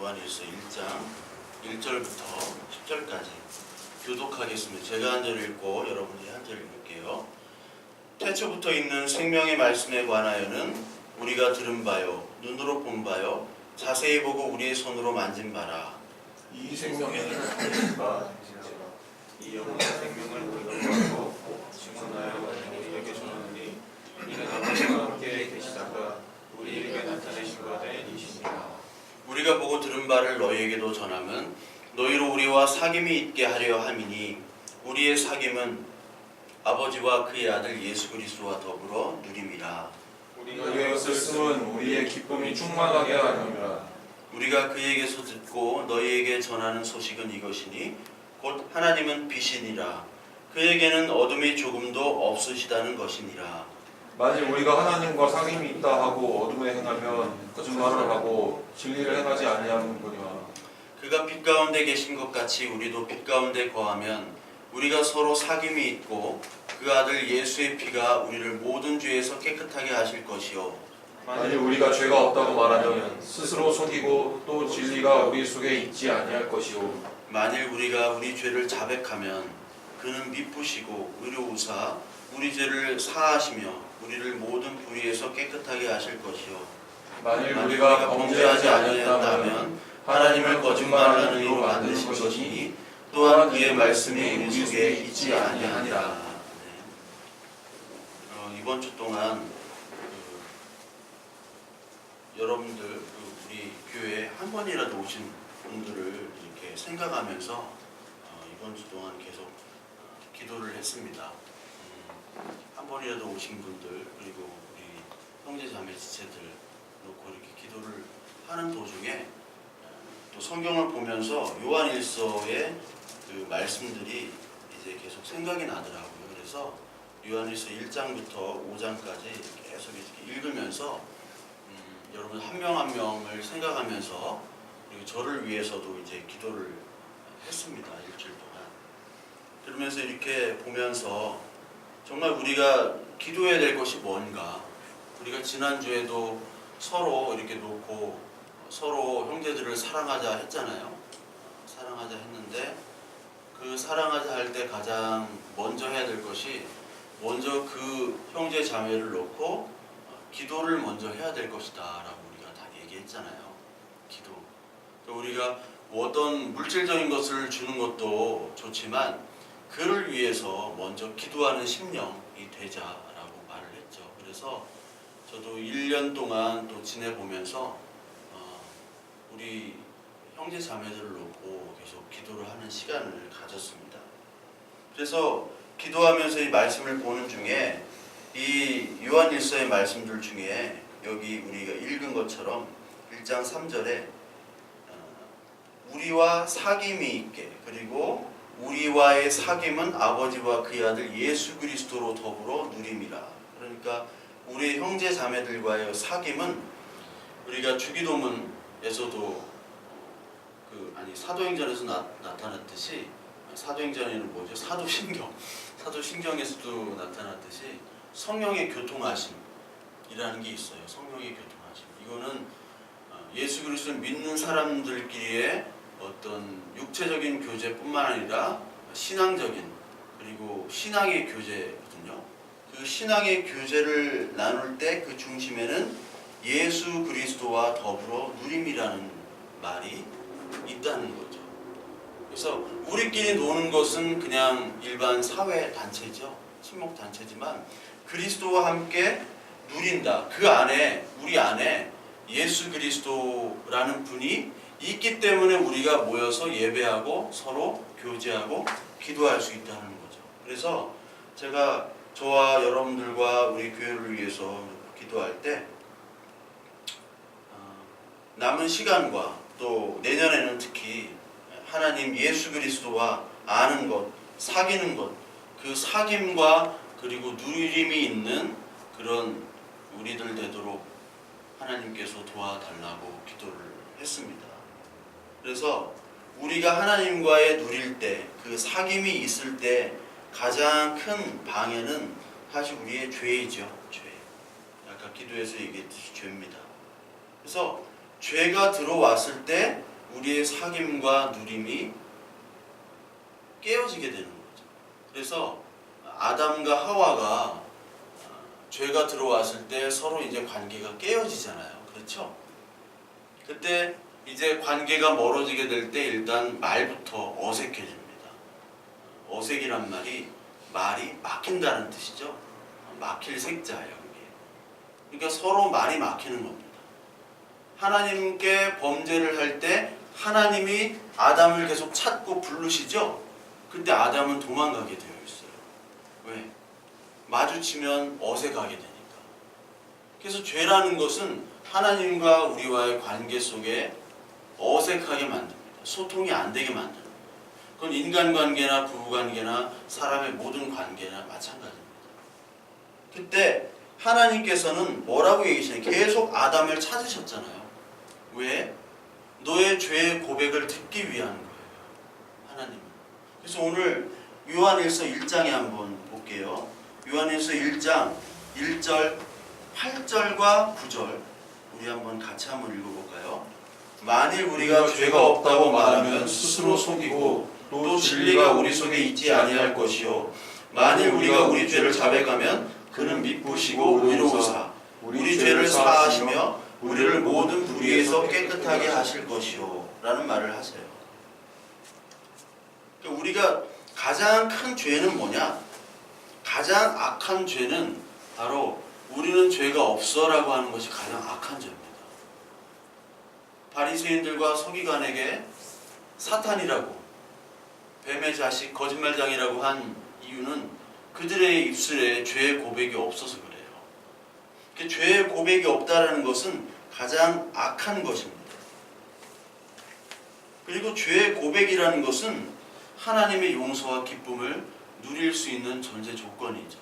요한일서 1장 1절부터 10절까지 교독하겠습니다. 제가 한 절 읽고 여러분이 한 절 읽을게요. 태초부터 있는 생명의 말씀에 관하여는 우리가 들은 바요, 눈으로 본 바요, 자세히 보고 우리의 손으로 만진 바라. 이 생명에는 하나님과 이 영원한 생명을 우리가 보고 증언하여 우리에게 전하노니 이는 아버지와 함께 계시다가 우리에게 나타내신 바 된 이시니라. 우리가 보고 들은 바를 너희에게도 전함은 너희로 우리와 사귐이 있게 하려 함이니 우리의 사귐은 아버지와 그의 아들 예수 그리스도와 더불어 누림이라. 우리가 이것을 쓰면 우리의 기쁨이 충만하게 하느니라. 우리가 그에게서 듣고 너희에게 전하는 소식은 이것이니 곧 하나님은 빛이니라. 그에게는 어둠이 조금도 없으시다는 것이니라. 만일 우리가 하나님과 사귐이 있다 하고 어둠에 행하면 거짓말을 하고 진리를 행하지 아니하는거니와. 그가 빛 가운데 계신 것 같이 우리도 빛 가운데 거하면 우리가 서로 사귐이 있고 그 아들 예수의 피가 우리를 모든 죄에서 깨끗하게 하실 것이요. 만일 우리가 죄가 없다고 말하면 스스로 속이고 또 진리가 우리 속에 있지 아니할 것이요. 만일 우리가 우리 죄를 자백하면 그는 미쁘시고 의로우사 우리 죄를 사하시며 우리를 모든 불의에서 깨끗하게 하실 것이요. 만일 우리가 범죄하지 아니했다면 하나님을 거짓말하는 이로 만드신 것이니 또한 그의 말씀이 우리 속에 있지 아니하니라. 이번 주 동안 여러분들 우리 교회에 한 번이라도 오신 분들을 이렇게 생각하면서 이번 주 동안 계속 기도를 했습니다. 한 번이라도 오신 분들 그리고 우리 형제 자매 지체들 놓고 이렇게 기도를 하는 도중에 또 성경을 보면서 요한일서의 그 말씀들이 이제 계속 생각이 나더라고요. 그래서 요한일서 1장부터 5장까지 계속 이렇게 읽으면서 여러분 한 명 한 명을 생각하면서 그리고 저를 위해서도 이제 기도를 했습니다. 일주일 동안. 그러면서 이렇게 보면서 정말 우리가 기도해야 될 것이 뭔가. 우리가 지난주에도 서로 이렇게 놓고 서로 형제들을 사랑하자 했잖아요. 사랑하자 했는데 그 사랑하자 할 때 가장 먼저 해야 될 것이 먼저 그 형제 자매를 놓고 기도를 먼저 해야 될 것이다 라고 우리가 다 얘기했잖아요. 기도. 우리가 어떤 물질적인 것을 주는 것도 좋지만 그를 위해서 먼저 기도하는 심령이 되자라고 말을 했죠. 그래서 저도 1년 동안 또 지내보면서 우리 형제 자매들을 놓고 계속 기도를 하는 시간을 가졌습니다. 그래서 기도하면서 이 말씀을 보는 중에 이 요한일서의 말씀들 중에 여기 우리가 읽은 것처럼 1장 3절에 우리와 사귐이 있게 그리고 우리와의 사귐은 아버지와 그의 아들 예수 그리스도로 더불어 누림이라. 그러니까 우리 형제 자매들과의 사귐은 우리가 주기도문에서도 사도행전에서 나타났듯이 사도행전에는 뭐죠? 사도신경에서도 나타났듯이 성령의 교통하심이라는 게 있어요. 성령의 교통하심. 이거는 예수 그리스도를 믿는 사람들끼리의 어떤 육체적인 교제뿐만 아니라 신앙적인 그리고 신앙의 교제거든요. 그 신앙의 교제를 나눌 때 그 중심에는 예수 그리스도와 더불어 누림이라는 말이 있다는 거죠. 그래서 우리끼리 노는 것은 그냥 일반 사회 단체죠. 친목 단체지만 그리스도와 함께 누린다. 그 안에 우리 안에 예수 그리스도라는 분이 있기 때문에 우리가 모여서 예배하고 서로 교제하고 기도할 수 있다는 거죠. 그래서 제가 저와 여러분들과 우리 교회를 위해서 기도할 때 남은 시간과 또 내년에는 특히 하나님 예수 그리스도와 아는 것, 사귀는 것, 그 사귐과 그리고 누림이 있는 그런 우리들 되도록 하나님께서 도와달라고 기도를 했습니다. 그래서 우리가 하나님과의 누릴 때, 그 사귐이 있을 때 가장 큰 방해는 사실 우리의 죄이죠. 죄. 아까 기도에서 얘기했듯이 죄입니다. 그래서 죄가 들어왔을 때 우리의 사귐과 누림이 깨어지게 되는 거죠. 그래서 아담과 하와가 죄가 들어왔을 때 서로 이제 관계가 깨어지잖아요. 그렇죠? 그때 이제 관계가 멀어지게 될 때 일단 말부터 어색해집니다. 어색이란 말이 막힌다는 뜻이죠. 막힐 색자예요. 이게. 그러니까 서로 말이 막히는 겁니다. 하나님께 범죄를 할 때 하나님이 아담을 계속 찾고 부르시죠. 그때 아담은 도망가게 되어 있어요. 왜? 마주치면 어색하게 되니까. 그래서 죄라는 것은 하나님과 우리와의 관계 속에 어색하게 만듭니다. 소통이 안 되게 만드는 거예요. 그건 인간관계나 부부관계나 사람의 모든 관계나 마찬가지입니다. 그때 하나님께서는 뭐라고 얘기하시나요? 계속 아담을 찾으셨잖아요. 왜? 너의 죄의 고백을 듣기 위한 거예요. 하나님은. 그래서 오늘 요한일서 1장에 한번 볼게요. 요한일서 1장 1절, 8절과 9절 우리 한번 같이 한번 읽어볼까요? 만일 우리가 죄가 없다고 말하면 스스로 속이고 또 진리가 우리 속에 있지 아니할 것이요 만일 우리가 우리 죄를 자백하면 그는 믿으시고 의로우사 우리 죄를 사하시며 우리를 모든 불의에서 깨끗하게 하실 것이요 라는 말을 하세요. 우리가 가장 큰 죄는 뭐냐? 가장 악한 죄는 바로 우리는 죄가 없어 라고 하는 것이 가장 악한 죄입니다. 바리새인들과 서기관에게 사탄이라고 뱀의 자식 거짓말장이라고 한 이유는 그들의 입술에 죄의 고백이 없어서 그래요. 죄의 고백이 없다라는 것은 가장 악한 것입니다. 그리고 죄의 고백이라는 것은 하나님의 용서와 기쁨을 누릴 수 있는 전제 조건이죠.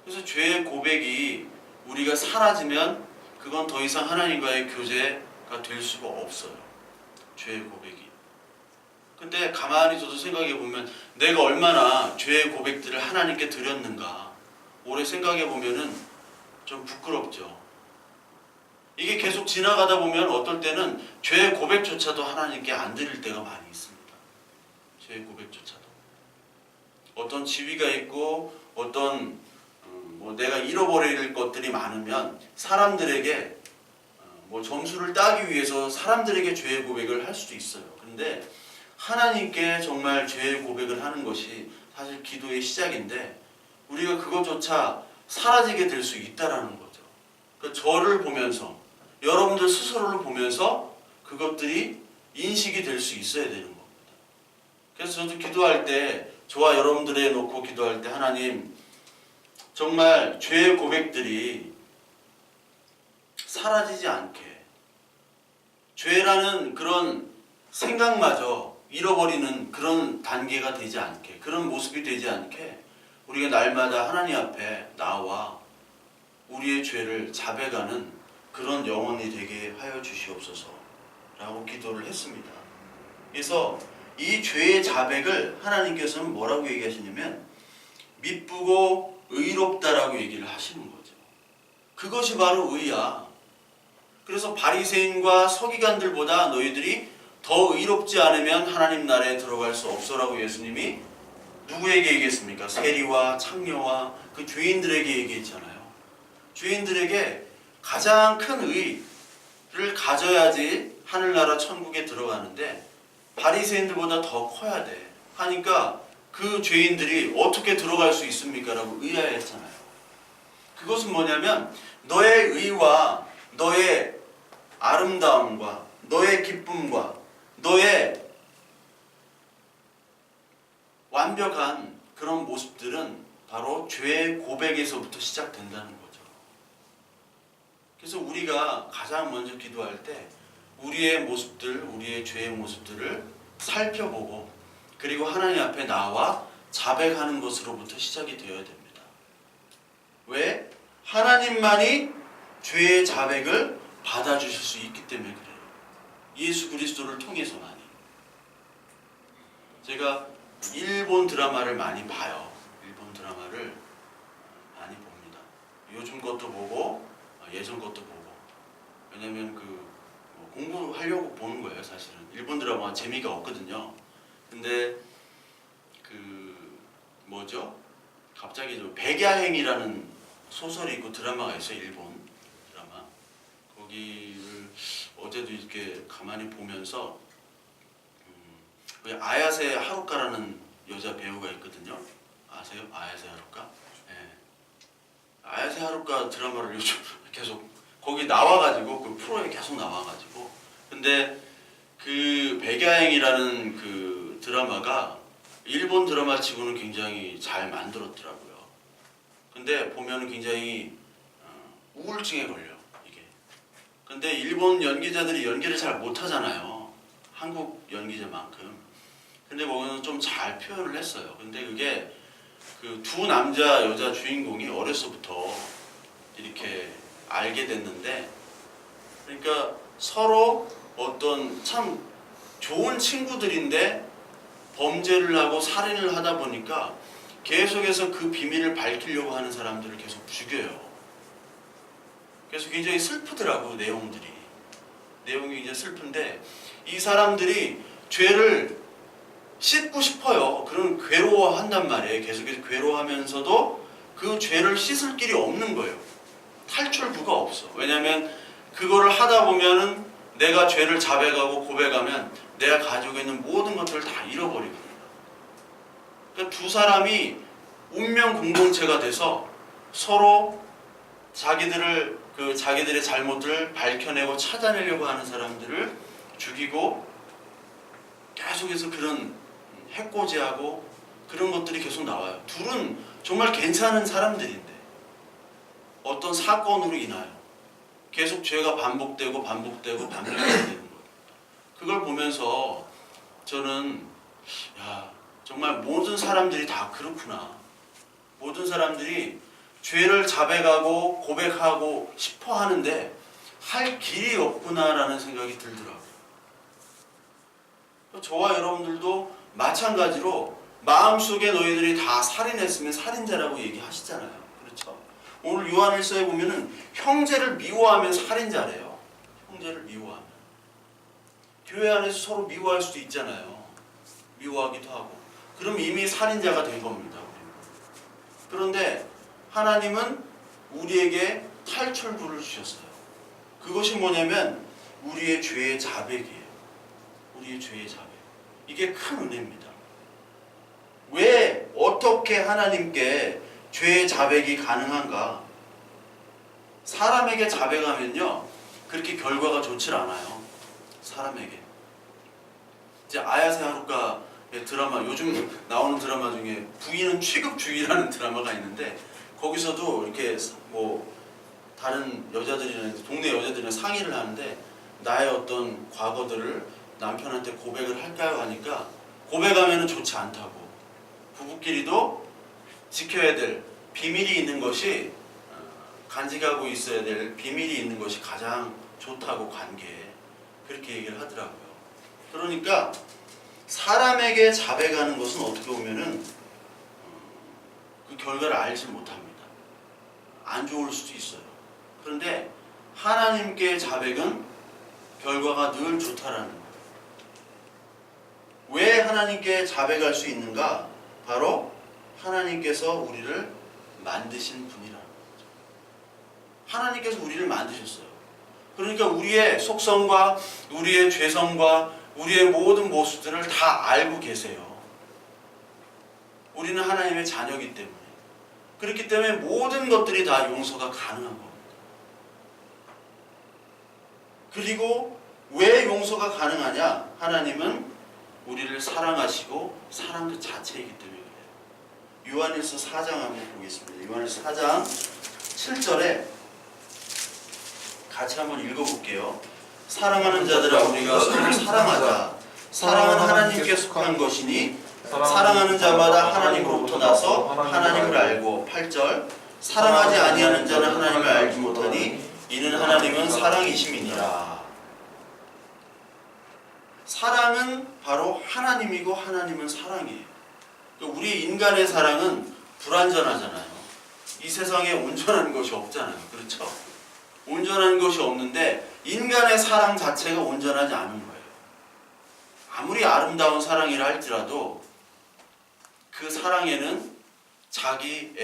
그래서 죄의 고백이 우리가 사라지면 그건 더 이상 하나님과의 교제가 될 수가 없어요. 죄의 고백이. 근데 가만히 저도 생각해 보면 내가 얼마나 죄의 고백들을 하나님께 드렸는가 오래 생각해 보면은 좀 부끄럽죠. 이게 계속 지나가다 보면 어떨 때는 죄의 고백조차도 하나님께 안 드릴 때가 많이 있습니다. 죄의 고백조차도. 어떤 지위가 있고 어떤 내가 잃어버릴 것들이 많으면 사람들에게 점수를 따기 위해서 사람들에게 죄의 고백을 할 수도 있어요. 그런데 하나님께 정말 죄의 고백을 하는 것이 사실 기도의 시작인데 우리가 그것조차 사라지게 될 수 있다라는 거죠. 그러니까 저를 보면서 여러분들 스스로를 보면서 그것들이 인식이 될 수 있어야 되는 겁니다. 그래서 저도 기도할 때 저와 여러분들에 놓고 기도할 때 하나님 정말 죄의 고백들이 사라지지 않게 죄라는 그런 생각마저 잃어버리는 그런 단계가 되지 않게 그런 모습이 되지 않게 우리가 날마다 하나님 앞에 나와 우리의 죄를 자백하는 그런 영혼이 되게 하여 주시옵소서 라고 기도를 했습니다. 그래서 이 죄의 자백을 하나님께서는 뭐라고 얘기하시냐면 미쁘고 의롭다라고 얘기를 하시는 거죠. 그것이 바로 의야. 그래서 바리새인과 서기관들보다 너희들이 더 의롭지 않으면 하나님 나라에 들어갈 수 없어라고 예수님이 누구에게 얘기했습니까? 세리와 창녀와 그 죄인들에게 얘기했잖아요. 죄인들에게 가장 큰 의를 가져야지 하늘나라 천국에 들어가는데 바리새인들보다 더 커야 돼 하니까 그 죄인들이 어떻게 들어갈 수 있습니까? 라고 의아해했잖아요. 그것은 뭐냐면 너의 의와 너의 아름다움과 너의 기쁨과 너의 완벽한 그런 모습들은 바로 죄의 고백에서부터 시작된다는 거죠. 그래서 우리가 가장 먼저 기도할 때 우리의 모습들, 우리의 죄의 모습들을 살펴보고 그리고 하나님 앞에 나와 자백하는 것으로부터 시작이 되어야 됩니다. 왜? 하나님만이 죄의 자백을 받아주실 수 있기 때문에 그래요. 예수 그리스도를 통해서만이. 제가 일본 드라마를 많이 봐요. 일본 드라마를 많이 봅니다. 요즘 것도 보고 예전 것도 보고. 왜냐면 공부하려고 보는 거예요, 사실은. 일본 드라마 재미가 없거든요. 근데 그 뭐죠? 갑자기 저 백야행이라는 소설이 있고 드라마가 있어요, 일본 드라마. 거기를 어제도 이렇게 가만히 보면서 아야세 하루카라는 여자 배우가 있거든요. 아세요? 아야세 하루카? 네. 아야세 하루카 드라마를 요즘 계속 거기 나와가지고 그 프로에 계속 나와가지고 근데 그 백야행이라는 그 드라마가 일본 드라마 치고는 굉장히 잘 만들었더라고요. 근데 보면은 굉장히 우울증에 걸려 이게. 근데 일본 연기자들이 연기를 잘 못하잖아요. 한국 연기자만큼. 근데 거기는 좀 잘 표현을 했어요. 근데 그게 그 두 남자 여자 주인공이 어려서부터 이렇게 알게 됐는데, 그러니까 서로 어떤 참 좋은 친구들인데 범죄를 하고 살인을 하다 보니까 계속해서 그 비밀을 밝히려고 하는 사람들을 계속 죽여요. 그래서 굉장히 슬프더라고, 내용이 굉장히 슬픈데 이 사람들이 죄를 씻고 싶어요. 그런 괴로워한단 말이에요. 계속해서 괴로워하면서도 그 죄를 씻을 길이 없는 거예요. 탈출구가 없어. 왜냐하면 그거를 하다 보면은 내가 죄를 자백하고 고백하면 내가 가지고 있는 모든 것들을 다 잃어버리거든요. 그러니까 두 사람이 운명 공동체가 돼서 서로 자기들의 잘못을 밝혀내고 찾아내려고 하는 사람들을 죽이고 계속해서 그런 해코지하고 그런 것들이 계속 나와요. 둘은 정말 괜찮은 사람들인데 어떤 사건으로 인하여 계속 죄가 반복되고 되는 거예요. 그걸 보면서 저는 정말 모든 사람들이 다 그렇구나. 모든 사람들이 죄를 자백하고 고백하고 싶어 하는데 할 길이 없구나라는 생각이 들더라고요. 저와 여러분들도 마찬가지로 마음속에 너희들이 다 살인했으면 살인자라고 얘기하시잖아요. 그렇죠? 오늘 요한일서에 보면은 형제를 미워하면 살인자래요. 형제를 미워하면. 교회 안에서 서로 미워할 수도 있잖아요. 미워하기도 하고. 그럼 이미 살인자가 된 겁니다. 그런데 하나님은 우리에게 탈출구를 주셨어요. 그것이 뭐냐면 우리의 죄의 자백이에요. 우리의 죄의 자백. 이게 큰 은혜입니다. 왜 어떻게 하나님께 죄의 자백이 가능한가? 사람에게 자백하면요 그렇게 결과가 좋질 않아요. 사람에게. 이제 아야세 하루카의 드라마, 요즘 나오는 드라마 중에 부인은 취급주의라는 드라마가 있는데 거기서도 이렇게 뭐 다른 여자들이나 동네 여자들이랑 상의를 하는데 나의 어떤 과거들을 남편한테 고백을 할까요? 하니까 고백하면 좋지 않다고. 부부끼리도 지켜야 될 비밀이 있는 것이 간직하고 있어야 될 비밀이 있는 것이 가장 좋다고 관계에 그렇게 얘기를 하더라고요. 그러니까 사람에게 자백하는 것은 어떻게 보면은 그 결과를 알지 못합니다. 안 좋을 수도 있어요. 그런데 하나님께 자백은 결과가 늘 좋다라는 거예요. 왜 하나님께 자백할 수 있는가? 바로 하나님께서 우리를 만드신 분이라는 거죠. 하나님께서 우리를 만드셨어요. 그러니까 우리의 속성과 우리의 죄성과 우리의 모든 모습들을 다 알고 계세요. 우리는 하나님의 자녀이기 때문에. 그렇기 때문에 모든 것들이 다 용서가 가능한 겁니다. 그리고 왜 용서가 가능하냐? 하나님은 우리를 사랑하시고 사랑 그 자체이기 때문에 그래요. 요한일서 4장 한번 보겠습니다. 요한일서 4장 7절에 같이 한번 읽어볼게요. 사랑하는 자들아 우리가 서로 사랑하자. 사랑은 하나님께 속한 것이니 사랑하는 자마다 하나님으로부터 나서 하나님을 알고. 8절 사랑하지 아니하는 자는 하나님을 알지 못하니 이는 하나님은 사랑이심이니라. 사랑은 바로 하나님이고 하나님은 사랑이에요. 우리 인간의 사랑은 불완전하잖아요. 이 세상에 온전한 것이 없잖아요. 그렇죠? 온전한 것이 없는데 인간의 사랑 자체가 온전하지 않은 거예요. 아무리 아름다운 사랑이라 할지라도 그 사랑에는 자기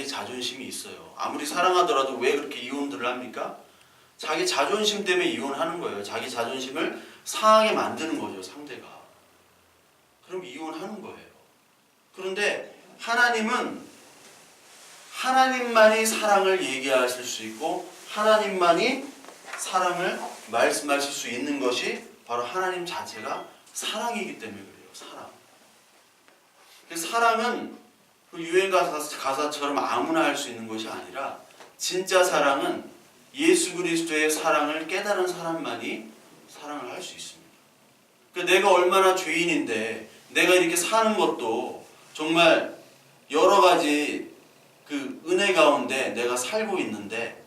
자존심이 있어요. 아무리 사랑하더라도 왜 그렇게 이혼들을 합니까? 자기 자존심 때문에 이혼하는 거예요. 자기 자존심을 상하게 만드는 거죠, 상대가. 그럼 이혼하는 거예요. 그런데 하나님은 하나님만이 사랑을 얘기하실 수 있고 하나님만이 사랑을 말씀하실 수 있는 것이 바로 하나님 자체가 사랑이기 때문에 그래요. 사랑. 사랑은 그 유행 가사처럼 아무나 할 수 있는 것이 아니라 진짜 사랑은 예수 그리스도의 사랑을 깨달은 사람만이 사랑을 할 수 있습니다. 그러니까 내가 얼마나 죄인인데 내가 이렇게 사는 것도 정말 여러 가지 그 은혜 가운데 내가 살고 있는데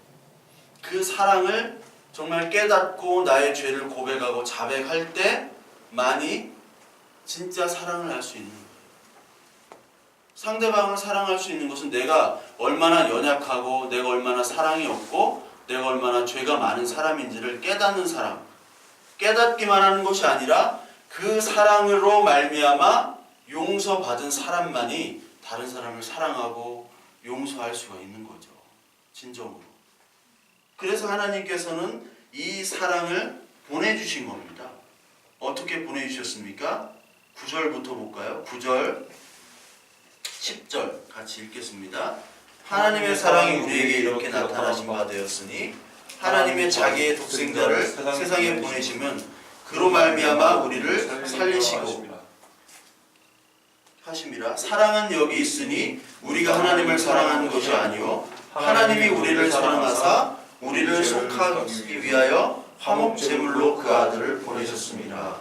그 사랑을 정말 깨닫고 나의 죄를 고백하고 자백할 때만이 진짜 사랑을 할 수 있는 거예요. 상대방을 사랑할 수 있는 것은 내가 얼마나 연약하고 내가 얼마나 사랑이 없고 내가 얼마나 죄가 많은 사람인지를 깨닫는 사람, 깨닫기만 하는 것이 아니라 그 사랑으로 말미암아 용서받은 사람만이 다른 사람을 사랑하고 용서할 수가 있는 거죠. 진정으로. 그래서 하나님께서는 이 사랑을 보내주신 겁니다. 어떻게 보내주셨습니까? 9절부터 볼까요? 9절, 10절 같이 읽겠습니다. 하나님의 사랑이 우리에게 이렇게 나타나신 바 되었으니 하나님의 자기의 독생자를 세상에 보내시면 그로 말미암아 우리를 살리시고 하심이라. 사랑은 여기 있으니 우리가 하나님을 사랑하는 것이 아니요 하나님이 우리를 사랑하사 우리를 속하기 위하여 화목 제물로 그 아들을 보내셨습니다.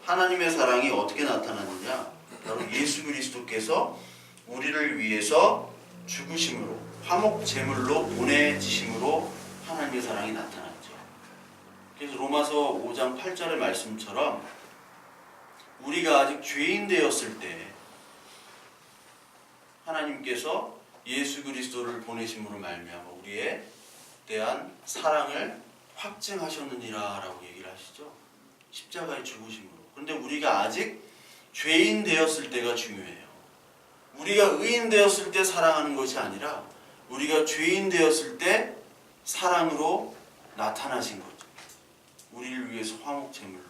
하나님의 사랑이 어떻게 나타나느냐? 바로 예수 그리스도께서 우리를 위해서 죽으심으로 화목 제물로 보내지심으로 하나님의 사랑이 나타났죠. 그래서 로마서 5장 8절의 말씀처럼 우리가 아직 죄인 되었을 때 하나님께서 예수 그리스도를 보내심으로 말미암아 우리에 대한 사랑을 확증하셨느니라 라고 얘기를 하시죠. 십자가의 죽으심으로. 그런데 우리가 아직 죄인 되었을 때가 중요해요. 우리가 의인 되었을 때 사랑하는 것이 아니라 우리가 죄인 되었을 때 사랑으로 나타나신 거죠. 우리를 위해서 화목제물로.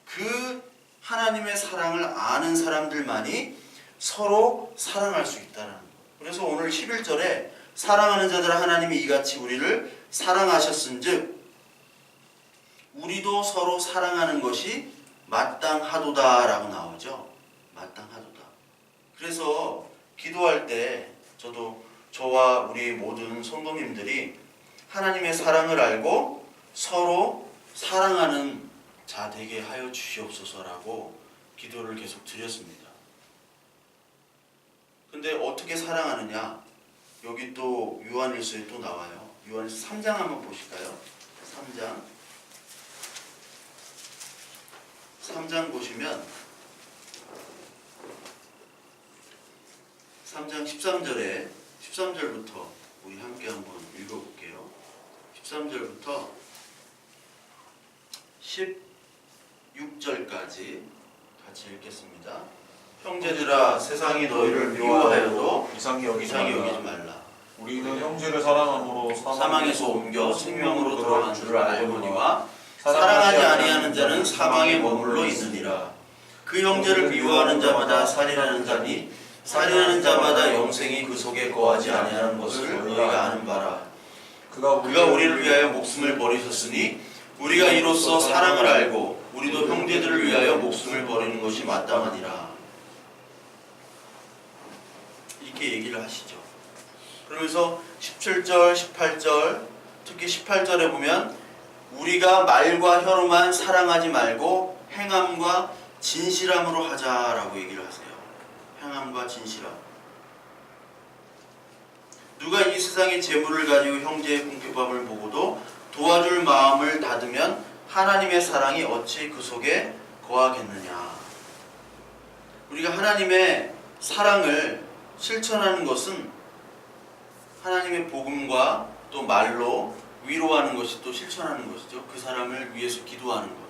그 하나님의 사랑을 아는 사람들만이 서로 사랑할 수 있다는 거예요. 그래서 오늘 11절에 사랑하는 자들 하나님이 이같이 우리를 사랑하셨은즉 우리도 서로 사랑하는 것이 마땅하도다 라고 나오죠. 마땅하도다. 그래서 기도할 때 저와 우리 모든 성도님들이 하나님의 사랑을 알고 서로 사랑하는 자 되게 하여 주시옵소서라고 기도를 계속 드렸습니다. 근데 어떻게 사랑하느냐? 여기 또 요한일서에 또 나와요. 요한일서 3장 한번 보실까요? 3장 보시면 3장 13절부터 우리 함께 한번 읽어볼게요. 13절부터 16절까지 같이 읽겠습니다. 형제들아 세상이 너희를 미워하여도 이상히 여기지 말라. 우리는 형제를 사랑함으로 사망에서 옮겨 생명으로 돌아간 줄을 알고니와 사랑하지 아니하는 자는 사망에 머물러 있느니라. 그 형제를 미워하는 자마다 살인하는 자니 살인하는 자마다 영생이 그 속에 거하지 아니하는 것을 너희가 아는 바라. 그가 우리를 위하여 목숨을 버리셨으니 우리가 이로써 사랑을 알고 우리도 형제들을 위하여 목숨을 버리는 것이 마땅하니라. 이렇게 얘기를 하시죠. 그러면서 17절, 18절, 특히 18절에 보면 우리가 말과 혀로만 사랑하지 말고 행함과 진실함으로 하자라고 얘기를 하세요. 행함과 진실함. 누가 이 세상의 재물을 가지고 형제의 궁핍함을 보고도 도와줄 마음을 닫으면 하나님의 사랑이 어찌 그 속에 거하겠느냐. 우리가 하나님의 사랑을 실천하는 것은 하나님의 복음과 또 말로 위로하는 것이 또 실천하는 것이죠. 그 사람을 위해서 기도하는 것.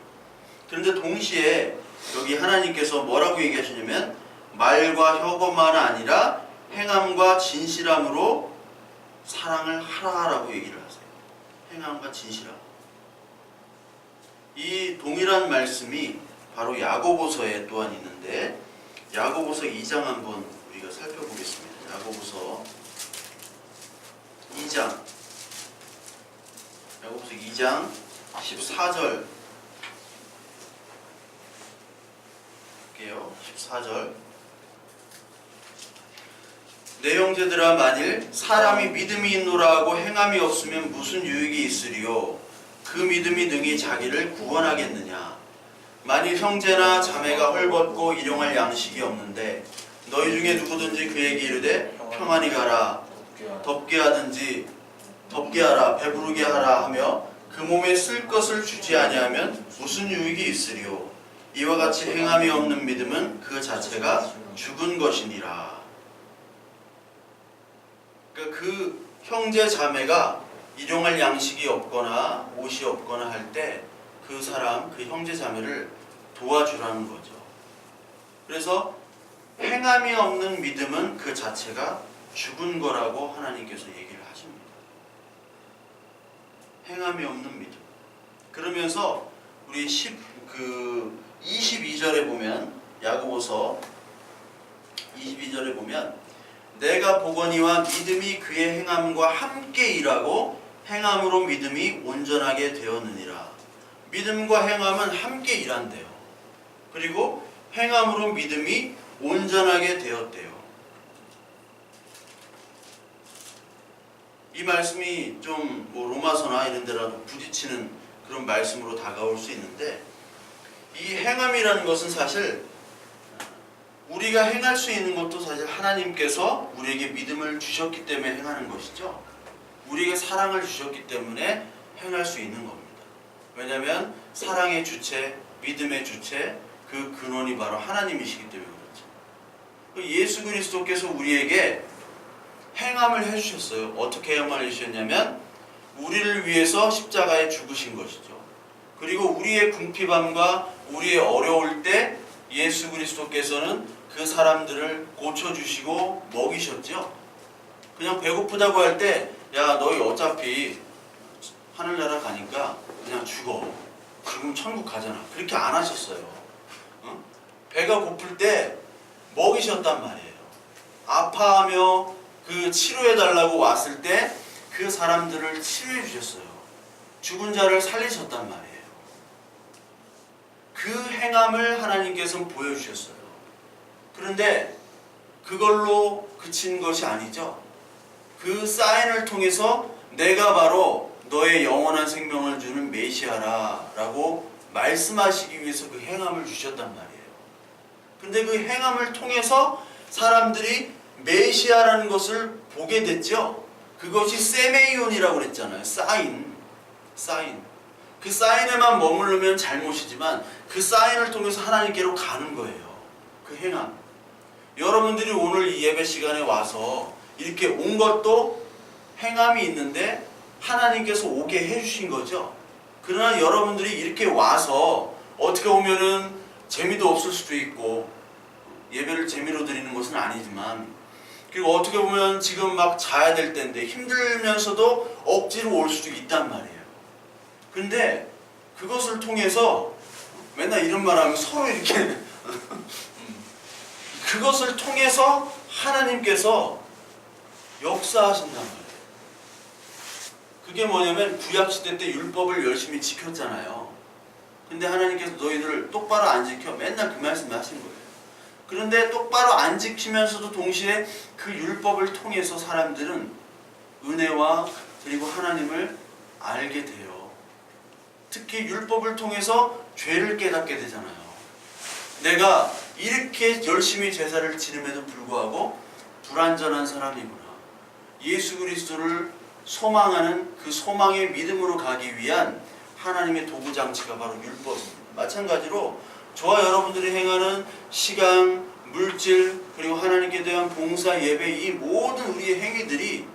그런데 동시에 여기 하나님께서 뭐라고 얘기하시냐면 말과 혀고만 아니라 행함과 진실함으로 사랑을 하라라고 얘기를 하세요. 행함과 진실함. 이 동일한 말씀이 바로 야고보서에 또한 있는데 야고보서 2장 한번 우리가 살펴보겠습니다. 야고보서 2장 14절 볼게요. 14절 내 형제들아 만일 사람이 믿음이 있노라 하고 행함이 없으면 무슨 유익이 있으리요 그 믿음이 능히 자기를 구원하겠느냐 만일 형제나 자매가 헐벗고 일용할 양식이 없는데 너희 중에 누구든지 그에게 이르되 평안히 가라 덥게 하라 배부르게 하라 하며 그 몸에 쓸 것을 주지 아니하면 무슨 유익이 있으리요 이와 같이 행함이 없는 믿음은 그 자체가 죽은 것이니라. 그러니까 그 형제 자매가 일용할 양식이 없거나 옷이 없거나 할 때 그 사람, 그 형제 자매를 도와주라는 거죠. 그래서 행함이 없는 믿음은 그 자체가 죽은 거라고 하나님께서 얘기를 하십니다. 행함이 없는 믿음. 그러면서 우리 22절에 보면 야고보서 22절에 보면 내가 보거니와 믿음이 그의 행함과 함께 일하고 행함으로 믿음이 온전하게 되었느니라. 믿음과 행함은 함께 일한대요. 그리고 행함으로 믿음이 온전하게 되었대요. 이 말씀이 좀 뭐 로마서나 이런 데라도 부딪히는 그런 말씀으로 다가올 수 있는데 이 행함이라는 것은 사실 우리가 행할 수 있는 것도 사실 하나님께서 우리에게 믿음을 주셨기 때문에 행하는 것이죠. 우리에게 사랑을 주셨기 때문에 행할 수 있는 겁니다. 왜냐하면 사랑의 주체, 믿음의 주체, 그 근원이 바로 하나님이시기 때문에 그렇죠. 예수 그리스도께서 우리에게 행함을 해주셨어요. 어떻게 행함을 해주셨냐면 우리를 위해서 십자가에 죽으신 것이죠. 그리고 우리의 궁핍함과 우리의 어려울 때 예수 그리스도께서는 그 사람들을 고쳐주시고 먹이셨죠. 그냥 배고프다고 할 때 야 너희 어차피 하늘나라 가니까 그냥 죽어. 죽으면 천국 가잖아. 그렇게 안 하셨어요. 어? 배가 고플 때 먹이셨단 말이에요. 아파하며 그 치료해달라고 왔을 때 그 사람들을 치료해 주셨어요. 죽은 자를 살리셨단 말이에요. 그 행함을 하나님께서는 보여주셨어요. 그런데 그걸로 그친 것이 아니죠. 그 사인을 통해서 내가 바로 너의 영원한 생명을 주는 메시아라 라고 말씀하시기 위해서 그 행함을 주셨단 말이에요. 근데 그 행함을 통해서 사람들이 메시아라는 것을 보게 됐죠. 그것이 세메이온이라고 그랬잖아요. 사인. 그 사인에만 머무르면 잘못이지만 그 사인을 통해서 하나님께로 가는 거예요. 그 행함. 여러분들이 오늘 이 예배 시간에 와서 이렇게 온 것도 행함이 있는데 하나님께서 오게 해주신 거죠. 그러나 여러분들이 이렇게 와서 어떻게 보면은 재미도 없을 수도 있고 예배를 재미로 드리는 것은 아니지만 그리고 어떻게 보면 지금 막 자야 될 때인데 힘들면서도 억지로 올 수도 있단 말이에요. 근데 그것을 통해서 맨날 이런 말 하면 서로 이렇게 그것을 통해서 하나님께서 역사하신단 말이에요. 그게 뭐냐면 구약시대 때 율법을 열심히 지켰잖아요. 근데 하나님께서 너희들을 똑바로 안 지켜 맨날 그 말씀을 하신 거예요. 그런데 똑바로 안 지키면서도 동시에 그 율법을 통해서 사람들은 은혜와 그리고 하나님을 알게 돼요. 특히 율법을 통해서 죄를 깨닫게 되잖아요. 내가 이렇게 열심히 제사를 지름에도 불구하고 불완전한 사람이구나. 예수 그리스도를 소망하는 그 소망의 믿음으로 가기 위한 하나님의 도구장치가 바로 율법입니다. 마찬가지로 저와 여러분들이 행하는 시간, 물질, 그리고 하나님께 대한 봉사, 예배 이 모든 우리의 행위들이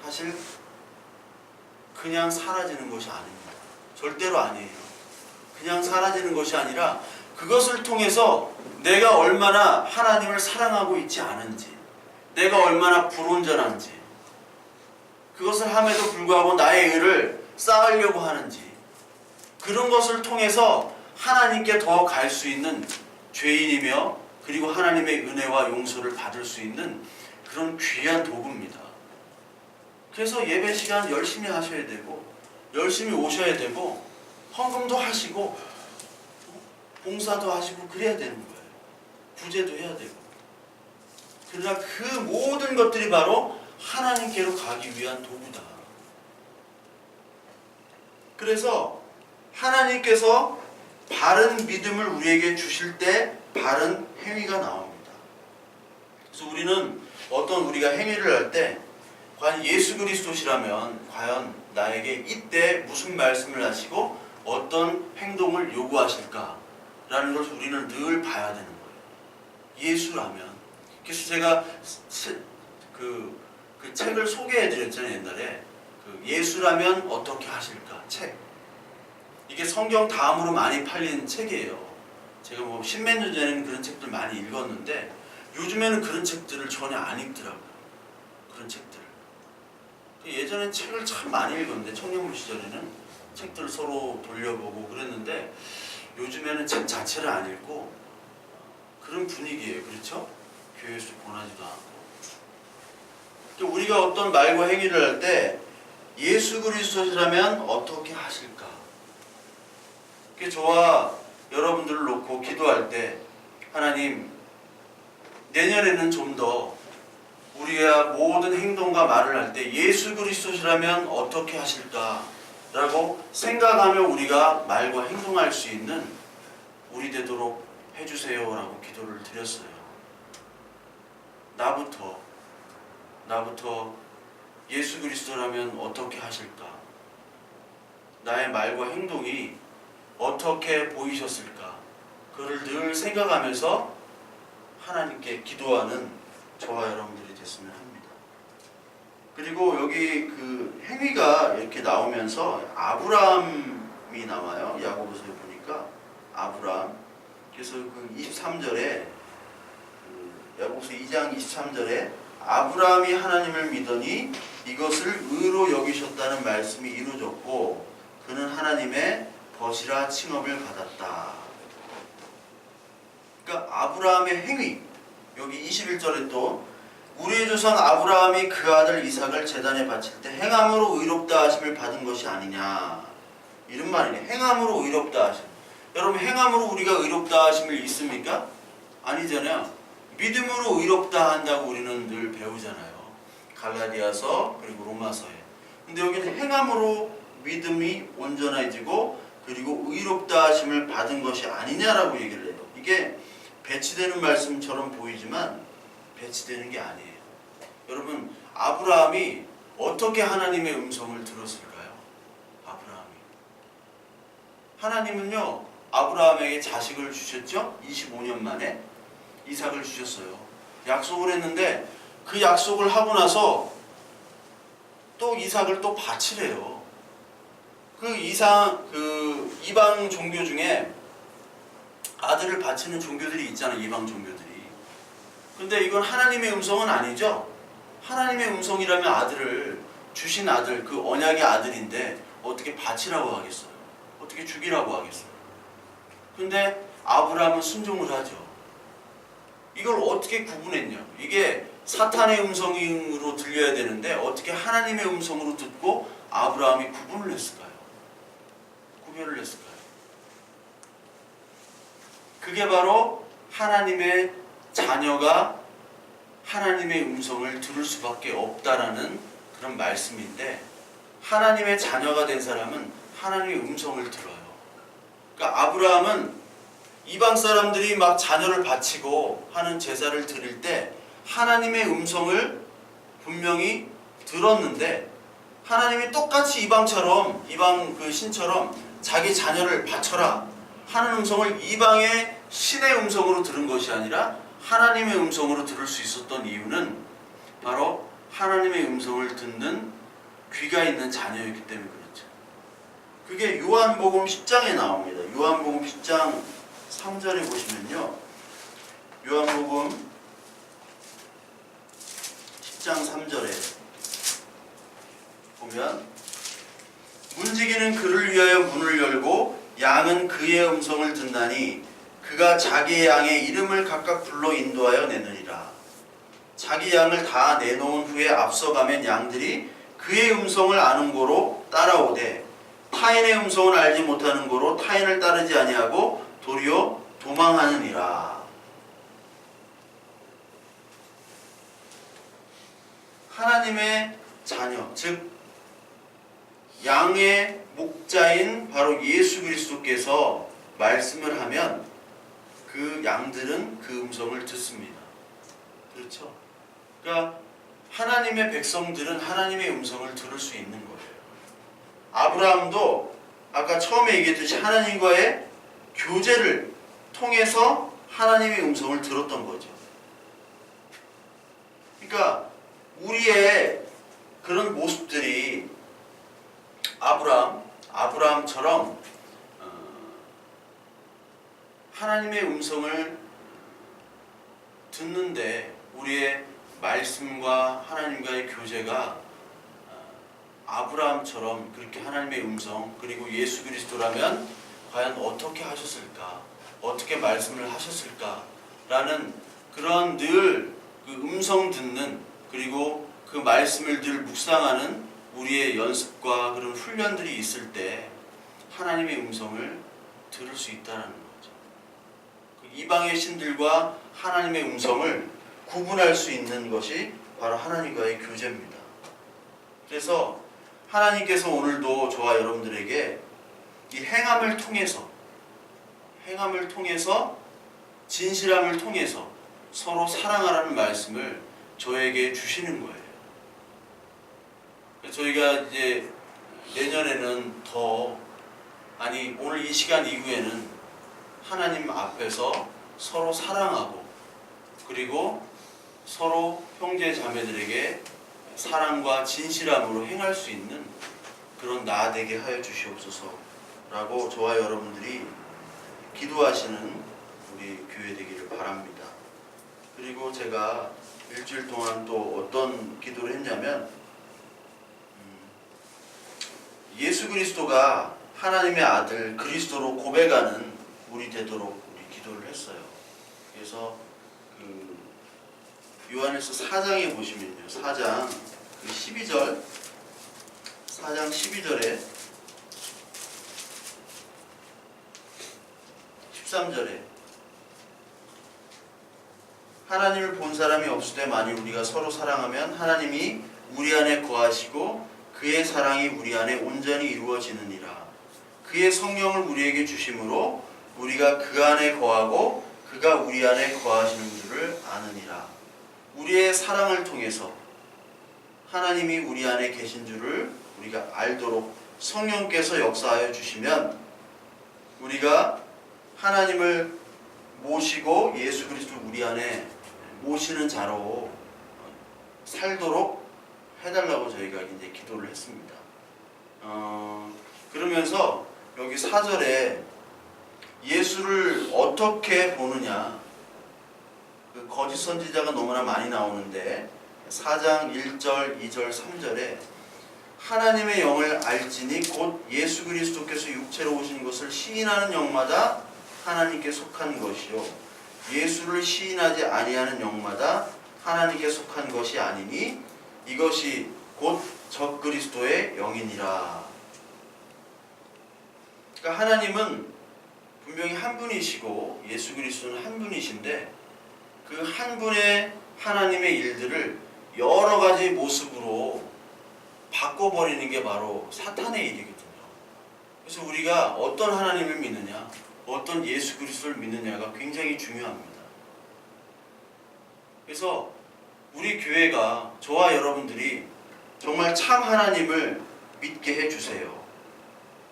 사실 그냥 사라지는 것이 아닙니다. 절대로 아니에요. 그냥 사라지는 것이 아니라 그것을 통해서 내가 얼마나 하나님을 사랑하고 있지 않은지, 내가 얼마나 불온전한지, 그것을 함에도 불구하고 나의 의를 쌓으려고 하는지, 그런 것을 통해서 하나님께 더 갈 수 있는 죄인이며 그리고 하나님의 은혜와 용서를 받을 수 있는 그런 귀한 도구입니다. 그래서 예배 시간 열심히 하셔야 되고 열심히 오셔야 되고 헌금도 하시고 봉사도 하시고 그래야 되는 거예요. 구제도 해야 되고. 그러나 그 모든 것들이 바로 하나님께로 가기 위한 도구다. 그래서 하나님께서 바른 믿음을 우리에게 주실 때 바른 행위가 나옵니다. 그래서 우리는 어떤 우리가 행위를 할 때 과연 예수 그리스도시라면 과연 나에게 이때 무슨 말씀을 하시고 어떤 행동을 요구하실까라는 것을 우리는 늘 봐야 되는 거예요. 예수라면. 그래서 제가 그 책을 소개해 드렸잖아요. 옛날에 그 예수라면 어떻게 하실까 책. 이게 성경 다음으로 많이 팔린 책이에요. 제가 뭐 십몇 년 전에는 그런 책들 많이 읽었는데 요즘에는 그런 책들을 전혀 안 읽더라고요. 그런 책들을. 예전엔 책을 참 많이 읽었는데 청년부 시절에는 책들을 서로 돌려보고 그랬는데 요즘에는 책 자체를 안 읽고 그런 분위기예요. 그렇죠? 교회에서 권하지도 않고. 우리가 어떤 말과 행위를 할 때 예수 그리스도시라면 어떻게 하실까? 저와 여러분들을 놓고 기도할 때 하나님 내년에는 좀 더 우리가 모든 행동과 말을 할 때 예수 그리스도시라면 어떻게 하실까? 라고 생각하며 우리가 말과 행동할 수 있는 우리 되도록 해주세요 라고 기도를 드렸어요. 나부터 예수 그리스도라면 어떻게 하실까? 나의 말과 행동이 어떻게 보이셨을까? 그걸 늘 생각하면서 하나님께 기도하는 저와 여러분들이 됐으면 합니다. 그리고 여기 그 행위가 이렇게 나오면서 아브라함이 나와요. 야고보서에 보니까 아브라함. 그래서 그 23절에 야고보서 2장 23절에 아브라함이 하나님을 믿으니 이것을 의로 여기셨다는 말씀이 이루어졌고 그는 하나님의 벗이라 칭업을 받았다. 그러니까 아브라함의 행위. 여기 21절에 또 우리의 조상 아브라함이 그 아들 이삭을 제단에 바칠 때 행함으로 의롭다 하심을 받은 것이 아니냐. 이런 말이네. 행함으로 의롭다 하심. 여러분 행함으로 우리가 의롭다 하심을 있습니까? 아니잖아요. 믿음으로 의롭다 한다고 우리는 늘 배우잖아요. 갈라디아서 그리고 로마서에. 근데 여기는 행함으로 믿음이 온전해지고 그리고 의롭다 하심을 받은 것이 아니냐라고 얘기를 해요. 이게 배치되는 말씀처럼 보이지만 배치되는 게 아니에요. 여러분 아브라함이 어떻게 하나님의 음성을 들었을까요? 하나님은요 아브라함에게 자식을 주셨죠. 25년 만에 이삭을 주셨어요. 약속을 했는데 그 약속을 하고 나서 또 이삭을 또 바치래요. 그 이방 종교 중에 아들을 바치는 종교들이 있잖아요. 이방 종교들이. 근데 이건 하나님의 음성은 아니죠. 하나님의 음성이라면 아들을 주신 아들, 그 언약의 아들인데 어떻게 바치라고 하겠어요? 어떻게 죽이라고 하겠어요? 근데 아브라함은 순종을 하죠. 이걸 어떻게 구분했냐? 이게 사탄의 음성으로 들려야 되는데 어떻게 하나님의 음성으로 듣고 아브라함이 구분을 했을까요? 구별을 했을까요? 그게 바로 하나님의 자녀가 하나님의 음성을 들을 수밖에 없다라는 그런 말씀인데 하나님의 자녀가 된 사람은 하나님의 음성을 들어요. 그러니까 아브라함은 이방 사람들이 막 자녀를 바치고 하는 제사를 드릴 때 하나님의 음성을 분명히 들었는데 하나님이 똑같이 이방 그 신처럼 자기 자녀를 바쳐라 하는 음성을 이방의 신의 음성으로 들은 것이 아니라 하나님의 음성으로 들을 수 있었던 이유는 바로 하나님의 음성을 듣는 귀가 있는 자녀였기 때문에 그렇죠. 그게 요한복음 10장에 나옵니다. 요한복음 10장 3절에 보시면요. 요한복음 10장 3절에 보면 문지기는 그를 위하여 문을 열고 양은 그의 음성을 듣나니 그가 자기의 양의 이름을 각각 불러 인도하여 내느니라. 자기 양을 다 내놓은 후에 앞서가면 양들이 그의 음성을 아는 고로 따라오되 타인의 음성을 알지 못하는 고로 타인을 따르지 아니하고 도리어 도망하느니라. 하나님의 자녀, 즉 양의 목자인 바로 예수 그리스도께서 말씀을 하면 그 양들은 그 음성을 듣습니다. 그렇죠? 그러니까 하나님의 백성들은 하나님의 음성을 들을 수 있는 거예요. 아브라함도 아까 처음에 얘기했듯이 하나님과의 교제를 통해서 하나님의 음성을 들었던 거죠. 그러니까 우리의 그런 모습들이 아브라함처럼 하나님의 음성을 듣는데 우리의 말씀과 하나님과의 교제가 아브라함처럼 그렇게 하나님의 음성 그리고 예수 그리스도라면 과연 어떻게 하셨을까? 어떻게 말씀을 하셨을까? 라는 그런 늘 그 음성 듣는 그리고 그 말씀을 늘 묵상하는 우리의 연습과 그런 훈련들이 있을 때 하나님의 음성을 들을 수 있다는 거죠. 이방의 신들과 하나님의 음성을 구분할 수 있는 것이 바로 하나님과의 교제입니다. 그래서 하나님께서 오늘도 저와 여러분들에게 이 행함을 통해서 진실함을 통해서 서로 사랑하라는 말씀을 저에게 주시는 거예요. 저희가 이제 내년에는 오늘 이 시간 이후에는 하나님 앞에서 서로 사랑하고 그리고 서로 형제 자매들에게 사랑과 진실함으로 행할 수 있는 그런 나 되게 하여 주시옵소서라고 저와 여러분들이 기도하시는 우리 교회 되기를 바랍니다. 그리고 제가 일주일 동안 또 어떤 기도를 했냐면 예수 그리스도가 하나님의 아들 그리스도로 고백하는 우리 되도록 우리 기도를 했어요. 그래서 요한일서 4장에 보시면요. 4장 12절 4장 12절에 13절에 하나님을 본 사람이 없으되 만일 우리가 서로 사랑하면 하나님이 우리 안에 거하시고 그의 사랑이 우리 안에 온전히 이루어지느니라. 그의 성령을 우리에게 주심으로 우리가 그 안에 거하고 그가 우리 안에 거하시는 줄을 아느니라. 우리의 사랑을 통해서 하나님이 우리 안에 계신 줄을 우리가 알도록 성령께서 역사하여 주시면 우리가 하나님을 모시고 예수 그리스도를 우리 안에 모시는 자로 살도록 해달라고 저희가 이제 기도를 했습니다. 그러면서 여기 4절에 예수를 어떻게 보느냐, 그 거짓 선지자가 너무나 많이 나오는데 4장 1절, 2절, 3절에 하나님의 영을 알지니 곧 예수 그리스도께서 육체로 오신 것을 시인하는 영마다 하나님께 속한 것이요 예수를 시인하지 아니하는 영마다 하나님께 속한 것이 아니니 이것이 곧 적그리스도의 영이니라. 그러니까 하나님은 분명히 한 분이시고 예수 그리스도는 한 분이신데 그 한 분의 하나님의 일들을 여러 가지 모습으로 바꿔버리는 게 바로 사탄의 일이거든요. 그래서 우리가 어떤 하나님을 믿느냐, 어떤 예수 그리스도를 믿느냐가 굉장히 중요합니다. 그래서 우리 교회가 저와 여러분들이 정말 참 하나님을 믿게 해주세요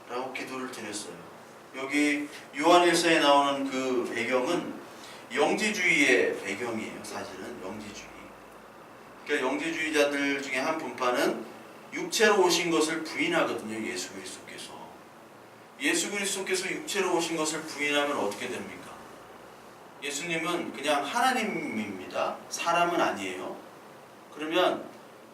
라고 기도를 드렸어요. 여기 요한일서에 나오는 그 배경은 영지주의의 배경이에요. 사실은 영지주의. 그러니까 영지주의자들 중에 한 분파는 육체로 오신 것을 부인하거든요. 예수 그리스도께서. 예수 그리스도께서 육체로 오신 것을 부인하면 어떻게 됩니까? 예수님은 그냥 하나님입니다. 사람은 아니에요. 그러면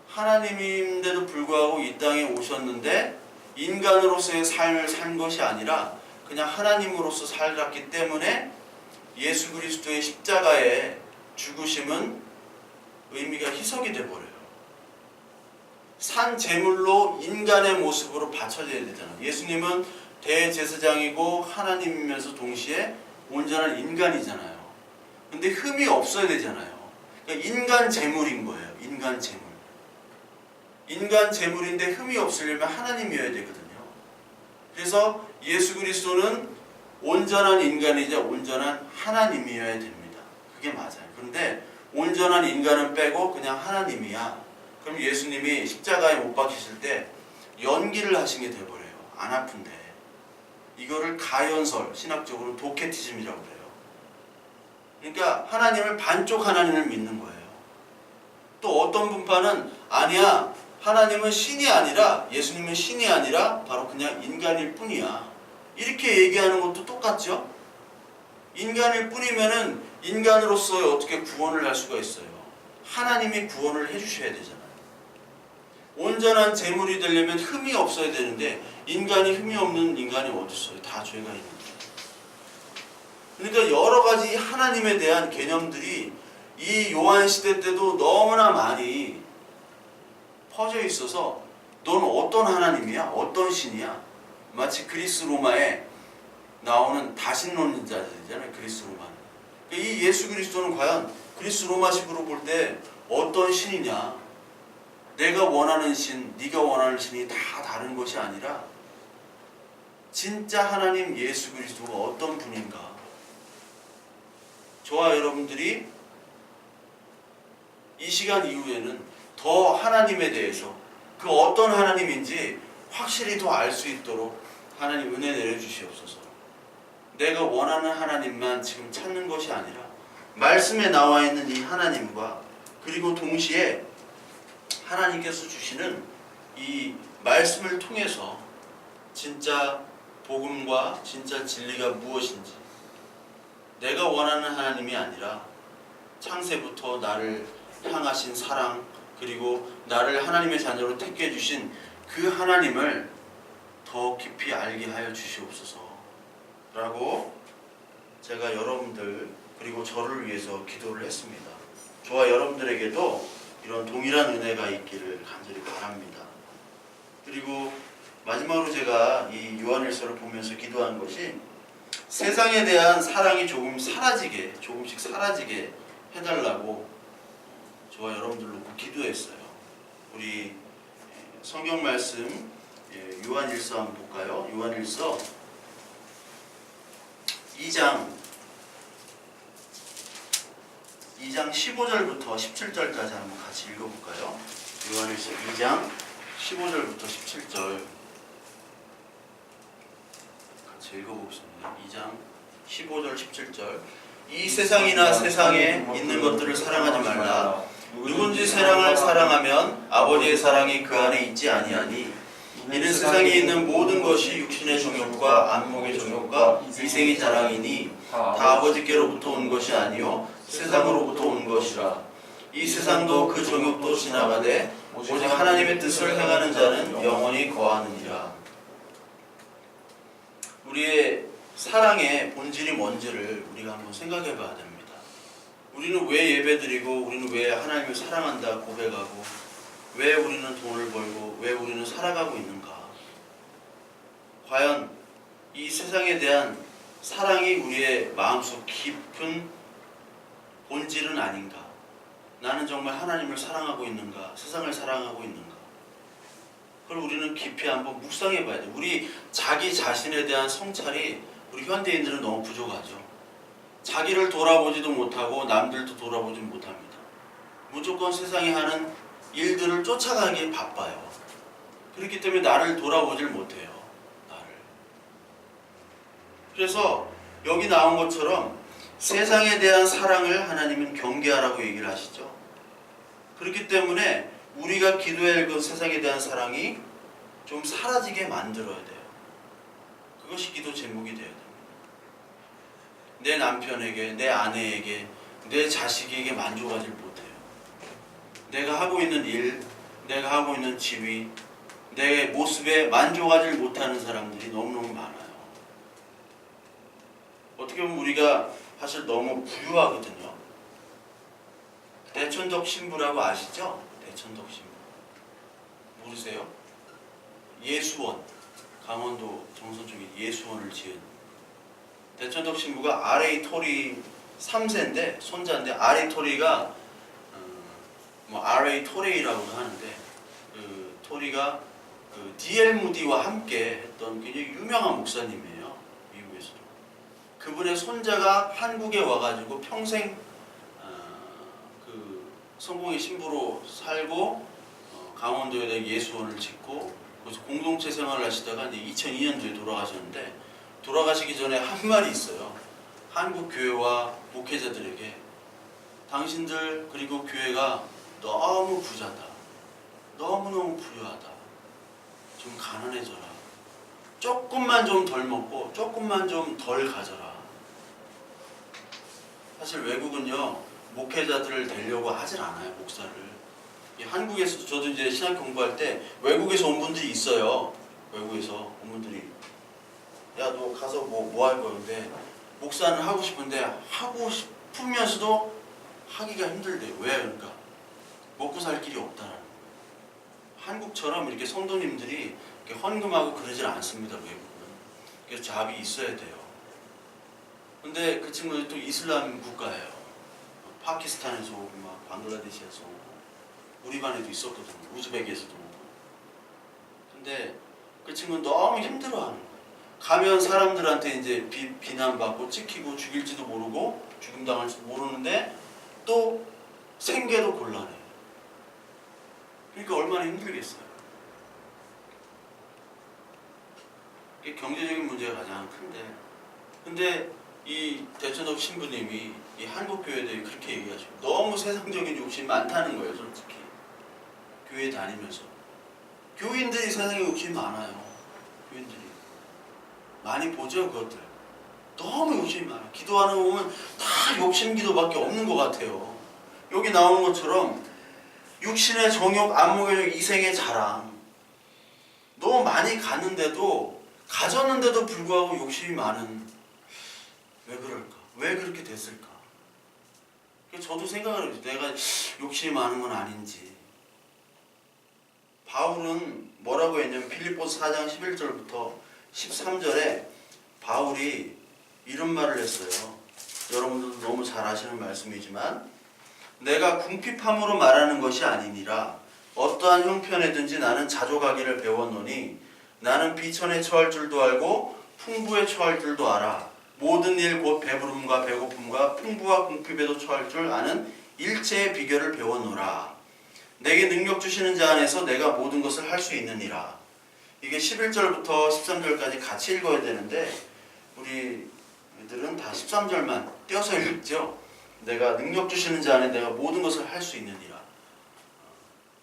하나님인데도 불구하고 이 땅에 오셨는데 인간으로서의 삶을 산 것이 아니라 그냥 하나님으로서 살았기 때문에 예수 그리스도의 십자가의 죽으심은 의미가 희석이 돼버려요. 산 제물로 인간의 모습으로 바쳐져야 되잖아요. 예수님은 대제사장이고 하나님이면서 동시에 온전한 인간이잖아요. 근데 흠이 없어야 되잖아요. 그러니까 인간 제물인 거예요. 인간 제물. 인간 제물인데 흠이 없으려면 하나님이어야 되거든요. 그래서 예수 그리스도는 온전한 인간이자 온전한 하나님이어야 됩니다. 그게 맞아요. 그런데 온전한 인간은 빼고 그냥 하나님이야. 그럼 예수님이 십자가에 못 박히실 때 연기를 하신 게 돼버려요. 안 아픈데. 이거를 가연설, 신학적으로 도케티즘이라고 그래요. 그러니까 하나님을 반쪽 하나님을 믿는 거예요. 또 어떤 분파는 아니야. 하나님은 신이 아니라 예수님은 신이 아니라 바로 그냥 인간일 뿐이야. 이렇게 얘기하는 것도 똑같죠? 인간일 뿐이면은 인간으로서 어떻게 구원을 할 수가 있어요? 하나님이 구원을 해주셔야 되잖아요. 온전한 제물이 되려면 흠이 없어야 되는데 인간이 흠이 없는 인간이 어디 있어요? 다 죄가 있는 거예요. 그러니까 여러 가지 하나님에 대한 개념들이 이 요한 시대 때도 너무나 많이 퍼져 있어서 넌 어떤 하나님이야? 어떤 신이야? 마치 그리스 로마에 나오는 다신론자들이잖아요. 그리스 로마는. 이 예수 그리스도는 과연 그리스 로마식으로 볼 때 어떤 신이냐? 내가 원하는 신, 네가 원하는 신이 다 다른 것이 아니라 진짜 하나님 예수 그리스도가 어떤 분인가? 저와 여러분들이 이 시간 이후에는 더 하나님에 대해서 그 어떤 하나님인지 확실히 더 알 수 있도록 하나님 은혜 내려주시옵소서. 내가 원하는 하나님만 지금 찾는 것이 아니라 말씀에 나와 있는 이 하나님과 그리고 동시에 하나님께서 주시는 이 말씀을 통해서 진짜 복음과 진짜 진리가 무엇인지 내가 원하는 하나님이 아니라 창세부터 나를 향하신 사랑 그리고 나를 하나님의 자녀로 택해 주신 그 하나님을 더 깊이 알게 하여 주시옵소서 라고 제가 여러분들 그리고 저를 위해서 기도를 했습니다. 저와 여러분들에게도 이런 동일한 은혜가 있기를 간절히 바랍니다. 그리고 마지막으로 제가 이 요한일서를 보면서 기도한 것이 세상에 대한 사랑이 조금씩 사라지게 해달라고 저와 여러분들 놓고 기도했어요. 우리 성경 말씀 요한일서 한번 볼까요? 요한일서 2장 15절부터 17절까지 한번 같이 읽어볼까요? 요한일서 2장 15절부터 17절 같이 읽어보겠습니다. 2장 15절 17절 이 세상이나 세상에 있는 것들을 사랑하지 말라. 누군지 세상을 사랑하면 아버지의 사랑이 그 안에 있지 아니하니 이는 세상에 있는 모든 것이 육신의 정욕과 안목의 정욕과 이생의 자랑이니 다 아버지께로부터 온 것이 아니요 세상으로부터 온 것이라. 이 세상도 그 정욕도 지나가되 오직 하나님의 뜻을 행하는 자는 영원히 거하느니라. 우리의 사랑의 본질이 뭔지를 우리가 한번 생각해 봐야 됩니다. 우리는 왜 예배드리고 우리는 왜 하나님을 사랑한다 고백하고 왜 우리는 돈을 벌고 왜 우리는 살아가고 있는가? 과연 이 세상에 대한 사랑이 우리의 마음속 깊은 본질은 아닌가? 나는 정말 하나님을 사랑하고 있는가? 세상을 사랑하고 있는가? 그걸 우리는 깊이 한번 묵상해 봐야 돼. 우리 자기 자신에 대한 성찰이 우리 현대인들은 너무 부족하죠. 자기를 돌아보지도 못하고 남들도 돌아보지 못합니다. 무조건 세상이 하는 일들을 쫓아가기에 바빠요. 그렇기 때문에 나를 돌아보질 못해요. 나를. 그래서 여기 나온 것처럼 세상에 대한 사랑을 하나님은 경계하라고 얘기를 하시죠. 그렇기 때문에 우리가 기도해야 할 그 세상에 대한 사랑이 좀 사라지게 만들어야 돼요. 그것이 기도 제목이 돼야 됩니다. 내 남편에게, 내 아내에게, 내 자식에게 만족하지 못해요. 내가 하고 있는 일, 내가 하고 있는 지위, 내 모습에 만족하지 못하는 사람들이 너무너무 많아요. 어떻게 보면 우리가 사실 너무 부유하거든요. 대천덕 신부라고 아시죠? 대천덕 신부. 모르세요? 예수원, 강원도 정선 쪽에 예수원을 지은 대천덕 신부가 RA 토리 3세인데 손자인데 RA 토리가 RA 토레이라고도 하는데 그 토리가 그 D.L. 무디와 함께 했던 굉장히 유명한 목사님이에요. 미국에서도. 그분의 손자가 한국에 와가지고 평생 그 성공의 신부로 살고 강원도에다 예수원을 짓고 그래서 공동체 생활을 하시다가 이제 2002년도에 돌아가셨는데 돌아가시기 전에 한 말이 있어요. 한국 교회와 목회자들에게 당신들 그리고 교회가 너무 부자다. 너무너무 부유하다. 좀 가난해져라. 조금만 좀 덜 먹고 조금만 좀 덜 가져라. 사실 외국은요 목회자들을 되려고 하질 않아요. 목사를. 한국에서도 저도 이제 신학 공부할 때 외국에서 온 분들이 있어요. 외국에서 온 분들이 야 너 가서 뭐 할 거야. 근데 목사는 하고 싶은데 하고 싶으면서도 하기가 힘들대요. 왜? 그러니까 먹고 살 길이 없다는. 한국처럼 이렇게 성도님들이 이렇게 헌금하고 그러질 않습니다. 외국은. 그래서 잡이 있어야 돼요. 근데 그 친구들이 또 이슬람 국가예요. 파키스탄에서 오고 막 방글라데시에서 오고 우리 반에도 있었거든요. 우즈벡에서도 오고. 근데 그 친구는 너무 힘들어하는 거예요. 가면 사람들한테 이제 비난받고 찍히고 죽일지도 모르고 죽임당할지도 모르는데 또 생계도 곤란해요. 그러니까 얼마나 힘들겠어요. 이게 경제적인 문제가 가장 큰데 근데 이 대천덕 신부님이 이 한국 교회에 대해 그렇게 얘기하시고 너무 세상적인 욕심이 많다는 거예요. 솔직히 교회 다니면서 교인들이 세상에 욕심이 많아요. 교인들이 많이 보죠. 그것들 너무 욕심이 많아요. 기도하는 거 보면 다 욕심 기도밖에 없는 것 같아요. 여기 나오는 것처럼 육신의 정욕, 안목의 이생의 자랑 너무 많이 갔는데도 가졌는데도 불구하고 욕심이 많은 왜 그럴까? 왜 그렇게 됐을까? 저도 생각을 해요. 내가 욕심이 많은 건 아닌지. 바울은 뭐라고 했냐면 빌립보서 4장 11절부터 13절에 바울이 이런 말을 했어요. 여러분들도 너무 잘 아시는 말씀이지만 내가 궁핍함으로 말하는 것이 아니니라 어떠한 형편에든지 나는 자족하기를 배웠노니 나는 비천에 처할 줄도 알고 풍부에 처할 줄도 알아. 모든 일 곧 배부름과 배고픔과 풍부와 궁핍에도 처할 줄 아는 일체의 비결을 배웠노라. 내게 능력 주시는 자 안에서 내가 모든 것을 할 수 있느니라. 이게 11절부터 13절까지 같이 읽어야 되는데 우리 애들은 다 13절만 떼어서 읽죠. 내가 능력 주시는 자 안에 내가 모든 것을 할 수 있느니라.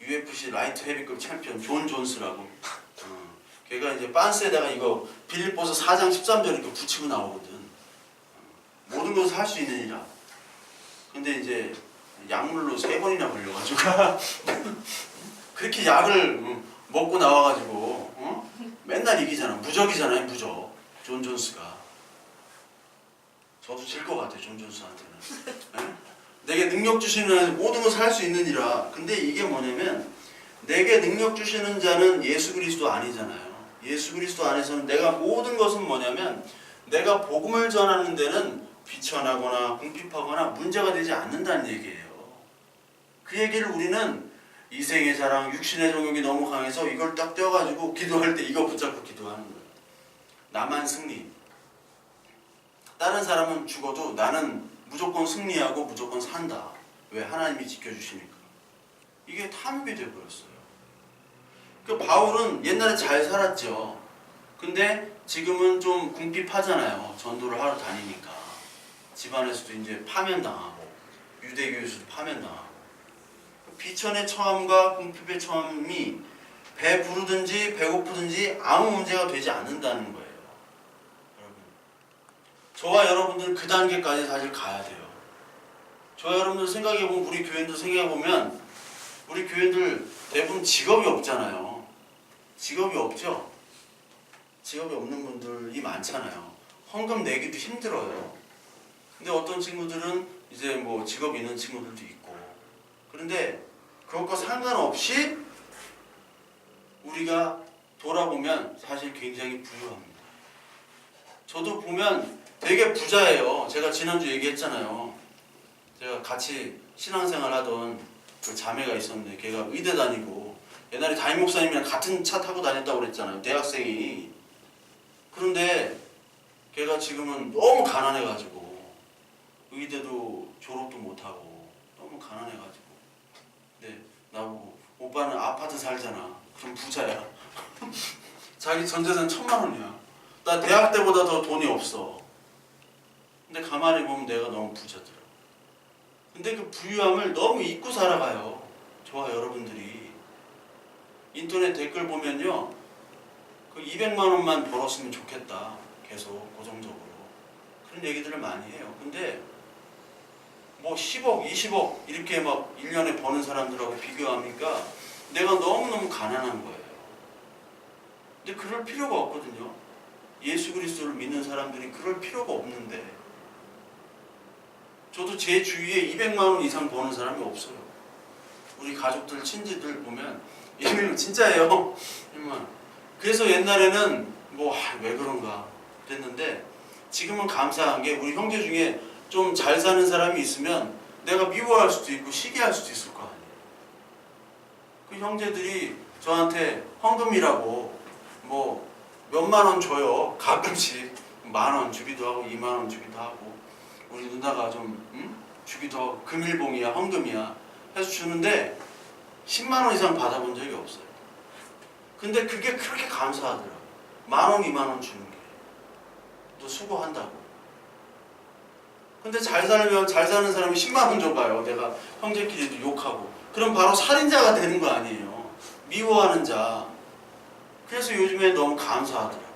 UFC 라이트 헤비급 챔피언 존 존스라고 걔가 이제 빤스에다가 이거 빌립보서 4장 13절 이렇게 붙이고 나오거든. 모든 것을 할 수 있느니라. 근데 이제 약물로 3번이나 걸려가지고 그렇게 약을 먹고 나와가지고 맨날 이기잖아. 무적이잖아요. 무적. 존 존스가. 저도 질 것 같아요. 존 존스한테는. 네? 내게 능력 주시는 모든 것을 할 수 있느니라. 근데 이게 뭐냐면 내게 능력 주시는 자는 예수 그리스도 아니잖아요. 예수 그리스도 안에서는 내가 모든 것은 뭐냐면 내가 복음을 전하는 데는 비천하거나 궁핍하거나 문제가 되지 않는다는 얘기예요. 그 얘기를 우리는 이생의 자랑, 육신의 정욕이 너무 강해서 이걸 딱 떼어가지고 기도할 때 이거 붙잡고 기도하는 거예요. 나만 승리. 다른 사람은 죽어도 나는 무조건 승리하고 무조건 산다. 왜? 하나님이 지켜주시니까. 이게 탐욕이 되어버렸어요. 그 바울은 옛날에 잘 살았죠. 근데 지금은 좀 궁핍하잖아요. 전도를 하러 다니니까. 집안에서도 이제 파면당하고 유대교에서도 파면당하고 비천의 처함과 궁핍의 처함이 배부르든지 배고프든지 아무 문제가 되지 않는다는 거예요. 여러분, 저와 여러분들은 그 단계까지 사실 가야 돼요. 저와 여러분들 생각해보면, 우리 교인들 생각해보면, 우리 교인들 대부분 직업이 없잖아요. 직업이 없죠? 직업이 없는 분들이 많잖아요. 헌금 내기도 힘들어요. 근데 어떤 친구들은 이제 뭐 직업 있는 친구들도 있고, 그런데 그것과 상관없이 우리가 돌아보면 사실 굉장히 부유합니다. 저도 보면 되게 부자예요. 제가 지난주 얘기했잖아요. 제가 같이 신앙생활 하던 그 자매가 있었는데, 걔가 의대 다니고 옛날에 담임 목사님이랑 같은 차 타고 다녔다고 그랬잖아요. 대학생이. 그런데 걔가 지금은 너무 가난해가지고 의대도 졸업도 못하고 너무 가난해가지고, 근데 나보고 오빠는 아파트 살잖아. 그럼 부자야. 자기 전재산 1,000만 원이야. 나 대학 때보다 더 돈이 없어. 근데 가만히 보면 내가 너무 부자더라. 근데 그 부유함을 너무 잊고 살아가요. 저와 여러분들이. 인터넷 댓글 보면요, 그 200만 원만 벌었으면 좋겠다. 계속 고정적으로 그런 얘기들을 많이 해요. 근데 뭐 10억, 20억 이렇게 막 1년에 버는 사람들하고 비교하니까 내가 너무너무 가난한 거예요. 근데 그럴 필요가 없거든요. 예수 그리스도를 믿는 사람들이 그럴 필요가 없는데, 저도 제 주위에 200만 원 이상 버는 사람이 없어요. 우리 가족들, 친지들 보면 이러면 진짜예요. 그래서 옛날에는 뭐 왜 그런가 그랬는데, 지금은 감사한 게 우리 형제 중에 좀 잘 사는 사람이 있으면 내가 미워할 수도 있고 시기할 수도 있을 거 아니에요. 그 형제들이 저한테 헌금이라고 뭐 몇만 원 줘요. 가끔씩 10,000원 주기도 하고 20,000원 주기도 하고, 우리 누나가 좀 주기도 하고, 금일봉이야 헌금이야 해서 주는데 10만 원 이상 받아본 적이 없어요. 근데 그게 그렇게 감사하더라고요. 10,000원, 20,000원 주는 게. 또 수고한다고. 근데 잘 살면 잘 사는 사람이 10만 원 줘봐요. 내가 형제끼리도 욕하고. 그럼 바로 살인자가 되는 거 아니에요. 미워하는 자. 그래서 요즘에 너무 감사하더라고요.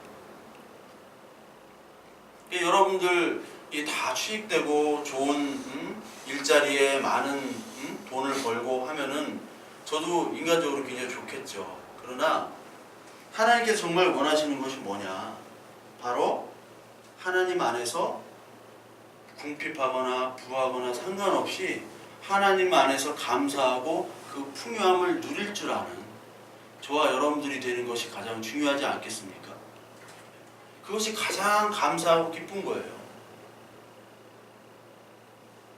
여러분들이 다 취직되고 좋은 일자리에 많은 돈을 벌고 하면은 저도 인간적으로 굉장히 좋겠죠. 그러나 하나님께서 정말 원하시는 것이 뭐냐? 바로 하나님 안에서 궁핍하거나 부하거나 상관없이 하나님 안에서 감사하고 그 풍요함을 누릴 줄 아는 저와 여러분들이 되는 것이 가장 중요하지 않겠습니까? 그것이 가장 감사하고 기쁜 거예요.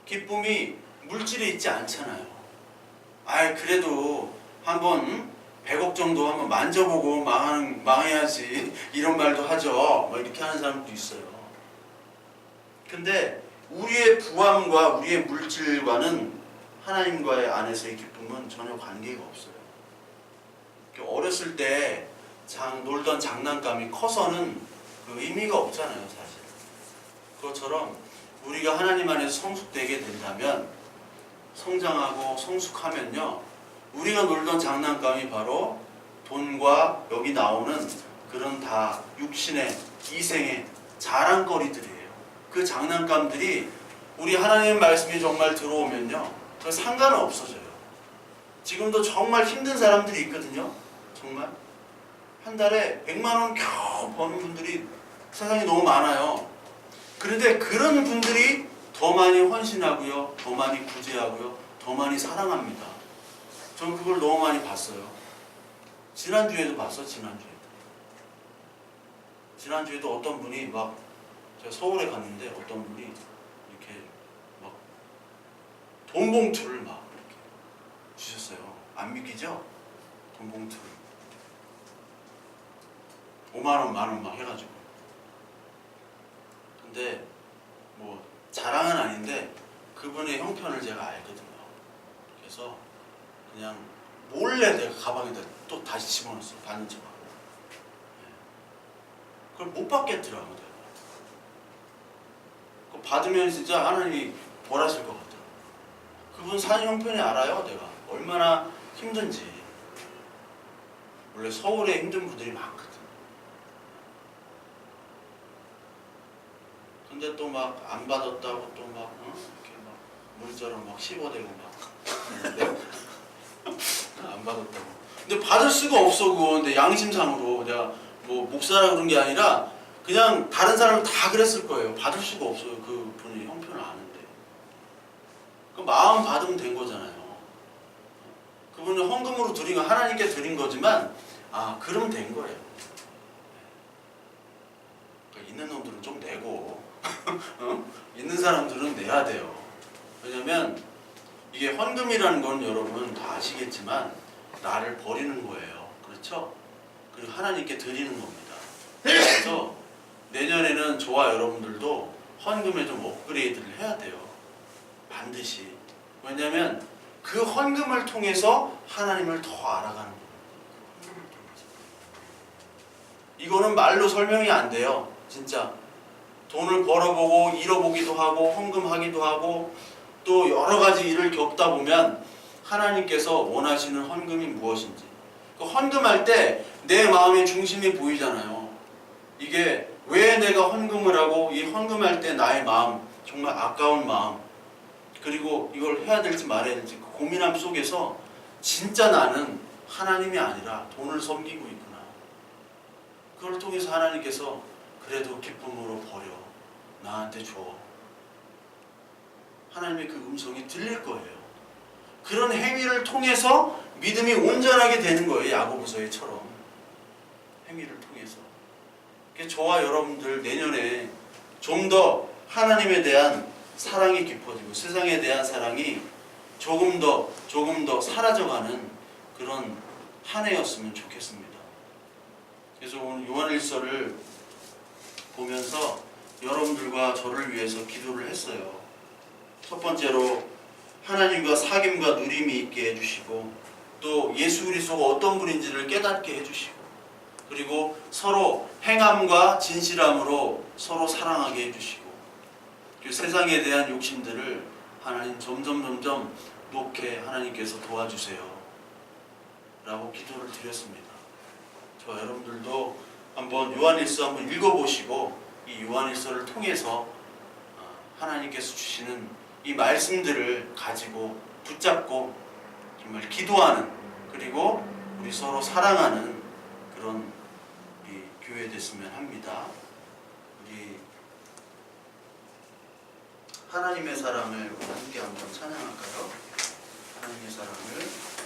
기쁨이 물질에 있지 않잖아요. 그래도 한번 100억 정도 한번 만져보고 망해야지 이런 말도 하죠. 뭐 이렇게 하는 사람도 있어요. 근데 우리의 부함과 우리의 물질과는 하나님과의 안에서의 기쁨은 전혀 관계가 없어요. 어렸을 때 놀던 장난감이 커서는 그 의미가 없잖아요, 사실. 그것처럼 우리가 하나님 안에서 성숙되게 된다면, 성장하고 성숙하면요, 우리가 놀던 장난감이 바로 돈과 여기 나오는 그런 다 육신의 이생의 자랑거리들이에요. 그 장난감들이 우리 하나님의 말씀이 정말 들어오면요, 그 상관은 없어져요. 지금도 정말 힘든 사람들이 있거든요. 정말 한 달에 100만 원 겨우 버는 분들이 세상에 너무 많아요. 그런데 그런 분들이 더 많이 헌신하고요, 더 많이 구제하고요, 더 많이 사랑합니다. 전 그걸 너무 많이 봤어요. 지난주에도 봤어. 지난주에도 어떤 분이 제가 서울에 갔는데 어떤 분이 이렇게 돈 봉투를 이렇게 주셨어요. 안 믿기죠? 돈 봉투를 5만 원, 10,000원 막 해가지고. 근데 뭐 자랑은 아닌데 그분의 형편을 제가 알거든요. 그래서 그냥 몰래 내가 가방에다 또 다시 집어넣었어. 받는 척하고. 그걸 못 받겠더라고 내가. 그거 받으면 진짜 하나님이 벌하실 것 같더라고. 그분 사는 형편이 알아요, 내가. 얼마나 힘든지. 원래 서울에 힘든 분들이 많거든. 근데 또 막 안 받았다고 또 막 이렇게 막 물처럼 막 씹어대고 막 안 받았다고. 근데 받을 수가 없어 그거. 근데 양심상으로 내가 뭐 목사라 그런 게 아니라 그냥 다른 사람은 다 그랬을 거예요. 받을 수가 없어요. 그 분이 형편을 아는데. 그 마음 받으면 된 거잖아요. 그분은 헌금으로 드린 거 하나님께 드린 거지만 그러면 된 거예요. 그러니까 있는 놈들은 좀 내고 있는 사람들은 내야 돼요. 왜냐면 이게 헌금이라는 건 여러분 다 아시겠지만 나를 버리는 거예요. 그렇죠? 그리고 하나님께 드리는 겁니다. 그래서 내년에는 저와 여러분들도 헌금에 좀 업그레이드를 해야 돼요. 반드시. 왜냐면 그 헌금을 통해서 하나님을 더 알아가는 거예요. 이거는 말로 설명이 안 돼요. 진짜 돈을 벌어보고 잃어보기도 하고 헌금하기도 하고 또 여러 가지 일을 겪다 보면 하나님께서 원하시는 헌금이 무엇인지 그 헌금할 때 내 마음의 중심이 보이잖아요. 이게 왜 내가 헌금을 하고 이 헌금할 때 나의 마음 정말 아까운 마음 그리고 이걸 해야 될지 말아야 될지 그 고민함 속에서 진짜 나는 하나님이 아니라 돈을 섬기고 있구나. 그걸 통해서 하나님께서 그래도 기쁨으로 버려. 나한테 줘. 하나님의 그 음성이 들릴 거예요. 그런 행위를 통해서 믿음이 온전하게 되는 거예요. 야고보서에처럼. 행위를 통해서. 저와 여러분들 내년에 좀 더 하나님에 대한 사랑이 깊어지고 세상에 대한 사랑이 조금 더 사라져가는 그런 한 해였으면 좋겠습니다. 그래서 오늘 요한일서를 보면서 여러분들과 저를 위해서 기도를 했어요. 첫 번째로 하나님과 사귐과 누림이 있게 해주시고 또 예수 그리스도가 어떤 분인지를 깨닫게 해주시고 그리고 서로 행함과 진실함으로 서로 사랑하게 해주시고 그 세상에 대한 욕심들을 하나님 점점 놓게 하나님께서 도와주세요 라고 기도를 드렸습니다. 저와 여러분들도 한번 요한일서 한번 읽어보시고 이 요한일서를 통해서 하나님께서 주시는 이 말씀들을 가지고 붙잡고 정말 기도하는 그리고 우리 서로 사랑하는 그런 우리 교회 됐으면 합니다. 우리 하나님의 사랑을 함께 한번 찬양할까요? 하나님의 사랑을